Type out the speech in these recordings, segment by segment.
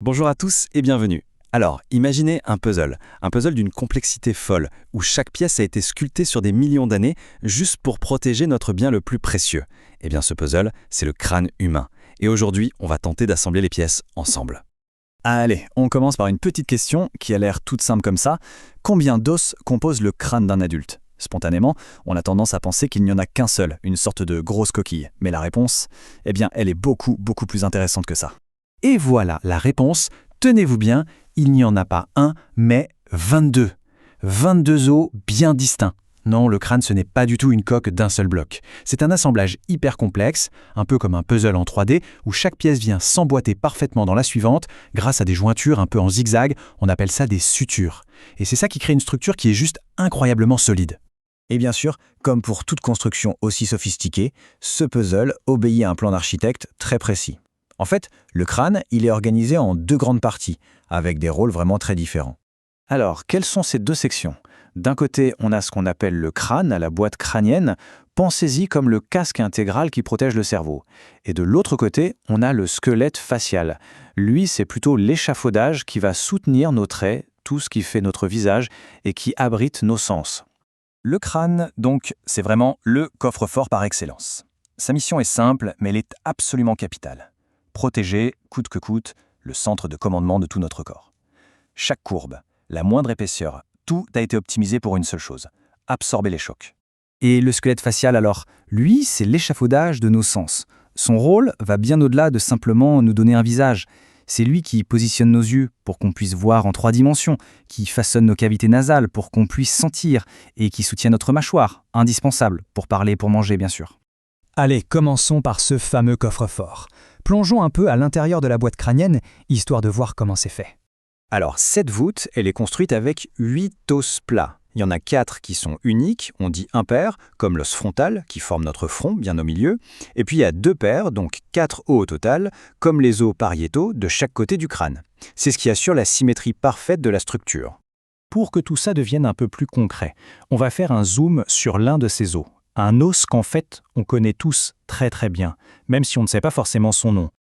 Bonjour à tous et bienvenue. Alors, imaginez un puzzle d'une complexité folle, où chaque pièce a été sculptée sur des millions d'années juste pour protéger notre bien le plus précieux. Eh bien ce puzzle, c'est le crâne humain. Et aujourd'hui, on va tenter d'assembler les pièces ensemble. Allez, on commence par une petite question qui a l'air toute simple comme ça. Combien d'os compose le crâne d'un adulte ? Spontanément, on a tendance à penser qu'il n'y en a qu'un seul, une sorte de grosse coquille. Mais la réponse, eh bien, elle est beaucoup plus intéressante que ça. Et voilà la réponse. Tenez-vous bien, il n'y en a pas un, mais 22. 22 os bien distincts. Non, le crâne, ce n'est pas du tout une coque d'un seul bloc. C'est un assemblage hyper complexe, un peu comme un puzzle en 3D, où chaque pièce vient s'emboîter parfaitement dans la suivante, grâce à des jointures un peu en zigzag, on appelle ça des sutures. Et c'est ça qui crée une structure qui est juste incroyablement solide. Et bien sûr, comme pour toute construction aussi sophistiquée, ce puzzle obéit à un plan d'architecte très précis. En fait, le crâne, il est organisé en deux grandes parties, avec des rôles vraiment très différents. Alors, quelles sont ces deux sections ? D'un côté, on a ce qu'on appelle le crâne, la boîte crânienne. Pensez-y comme le casque intégral qui protège le cerveau. Et de l'autre côté, on a le squelette facial. Lui, c'est plutôt l'échafaudage qui va soutenir nos traits, tout ce qui fait notre visage et qui abrite nos sens. Le crâne, donc, c'est vraiment le coffre-fort par excellence. Sa mission est simple, mais elle est absolument capitale. Protéger, coûte que coûte, le centre de commandement de tout notre corps. Chaque courbe, la moindre épaisseur, tout a été optimisé pour une seule chose, absorber les chocs. Et le squelette facial alors, lui, c'est l'échafaudage de nos sens. Son rôle va bien au-delà de simplement nous donner un visage. C'est lui qui positionne nos yeux pour qu'on puisse voir en 3 dimensions, qui façonne nos cavités nasales pour qu'on puisse sentir et qui soutient notre mâchoire, indispensable pour parler et pour manger bien sûr. Allez, commençons par ce fameux coffre-fort. Plongeons un peu à l'intérieur de la boîte crânienne, histoire de voir comment c'est fait. Alors, cette voûte, elle est construite avec 8 os plats. Il y en a 4 qui sont uniques, on dit impairs, comme l'os frontal, qui forme notre front bien au milieu. Et puis il y a 2 paires, donc 4 os au total, comme les os pariétaux de chaque côté du crâne. C'est ce qui assure la symétrie parfaite de la structure. Pour que tout ça devienne un peu plus concret, on va faire un zoom sur l'un de ces os. Un os qu'en fait, on connaît tous très bien, même si on ne sait pas forcément son nom.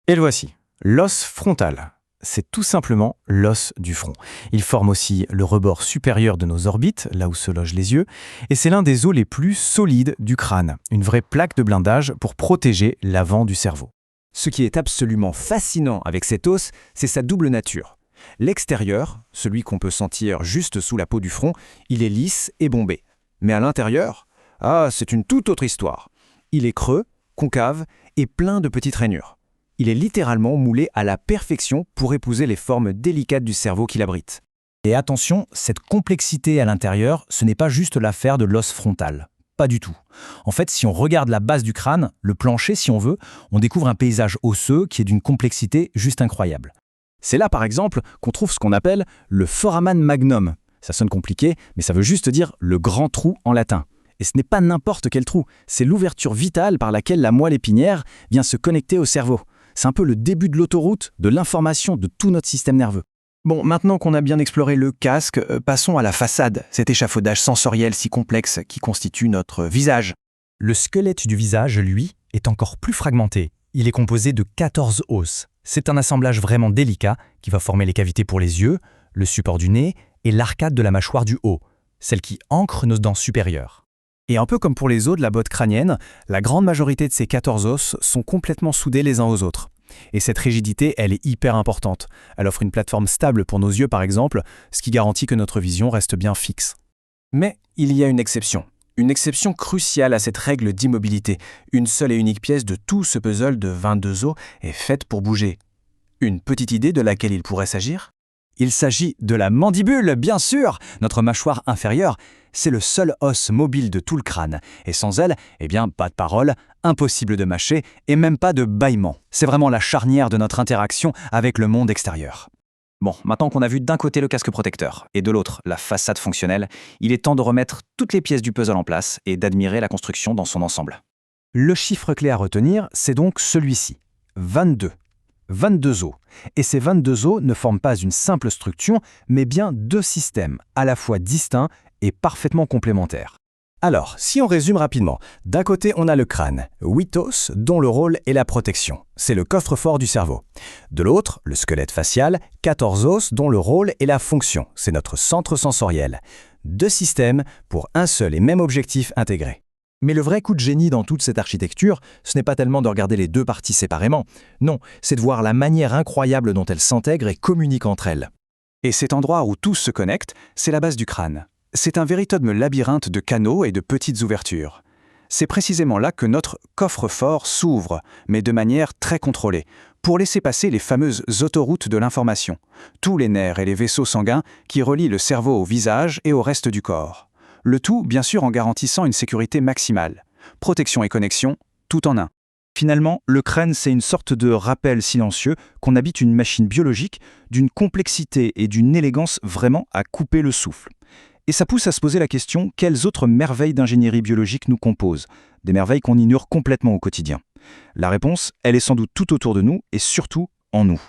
Et le voici, l'os frontal. C'est tout simplement l'os du front. Il forme aussi le rebord supérieur de nos orbites, là où se logent les yeux, et c'est l'un des os les plus solides du crâne, une vraie plaque de blindage pour protéger l'avant du cerveau. Ce qui est absolument fascinant avec cet os, c'est sa double nature. L'extérieur, celui qu'on peut sentir juste sous la peau du front, il est lisse et bombé. Mais à l'intérieur, c'est une toute autre histoire. Il est creux, concave et plein de petites rainures. Il est littéralement moulé à la perfection pour épouser les formes délicates du cerveau qu'il abrite. Et attention, cette complexité à l'intérieur, ce n'est pas juste l'affaire de l'os frontal. Pas du tout. En fait, si on regarde la base du crâne, le plancher si on veut, on découvre un paysage osseux qui est d'une complexité juste incroyable. C'est là par exemple qu'on trouve ce qu'on appelle le foramen magnum. Ça sonne compliqué, mais ça veut juste dire le grand trou en latin. Et ce n'est pas n'importe quel trou, c'est l'ouverture vitale par laquelle la moelle épinière vient se connecter au cerveau. C'est un peu le début de l'autoroute de l'information de tout notre système nerveux. Bon, maintenant qu'on a bien exploré le casque, passons à la façade, cet échafaudage sensoriel si complexe qui constitue notre visage. Le squelette du visage, lui, est encore plus fragmenté. Il est composé de 14 os. C'est un assemblage vraiment délicat qui va former les cavités pour les yeux, le support du nez et l'arcade de la mâchoire du haut, celle qui ancre nos dents supérieures. Et un peu comme pour les os de la botte crânienne, la grande majorité de ces 14 os sont complètement soudés les uns aux autres. Et cette rigidité, elle est hyper importante. Elle offre une plateforme stable pour nos yeux par exemple, ce qui garantit que notre vision reste bien fixe. Mais il y a une exception cruciale à cette règle d'immobilité. Une seule et unique pièce de tout ce puzzle de 22 os est faite pour bouger. Une petite idée de laquelle il pourrait s'agir ? Il s'agit de la mandibule, bien sûr, notre mâchoire inférieure. C'est le seul os mobile de tout le crâne. Et sans elle, pas de parole, impossible de mâcher et même pas de bâillement. C'est vraiment la charnière de notre interaction avec le monde extérieur. Bon, maintenant qu'on a vu d'un côté le casque protecteur et de l'autre la façade fonctionnelle, il est temps de remettre toutes les pièces du puzzle en place et d'admirer la construction dans son ensemble. Le chiffre clé à retenir, c'est donc celui-ci, 22. 22 os. Et ces 22 os ne forment pas une simple structure, mais bien 2 systèmes, à la fois distincts et parfaitement complémentaires. Alors, si on résume rapidement, d'un côté on a le crâne, 8 os, dont le rôle est la protection. C'est le coffre-fort du cerveau. De l'autre, le squelette facial, 14 os, dont le rôle est la fonction. C'est notre centre sensoriel. 2 systèmes pour un seul et même objectif intégré. Mais le vrai coup de génie dans toute cette architecture, ce n'est pas tellement de regarder les deux parties séparément. Non, c'est de voir la manière incroyable dont elles s'intègrent et communiquent entre elles. Et cet endroit où tout se connecte, c'est la base du crâne. C'est un véritable labyrinthe de canaux et de petites ouvertures. C'est précisément là que notre coffre-fort s'ouvre, mais de manière très contrôlée, pour laisser passer les fameuses autoroutes de l'information, tous les nerfs et les vaisseaux sanguins qui relient le cerveau au visage et au reste du corps. Le tout, bien sûr, en garantissant une sécurité maximale. Protection et connexion, tout en un. Finalement, le crâne, c'est une sorte de rappel silencieux qu'on habite une machine biologique d'une complexité et d'une élégance vraiment à couper le souffle. Et ça pousse à se poser la question, quelles autres merveilles d'ingénierie biologique nous composent? Des merveilles qu'on ignore complètement au quotidien. La réponse, elle est sans doute tout autour de nous et surtout en nous.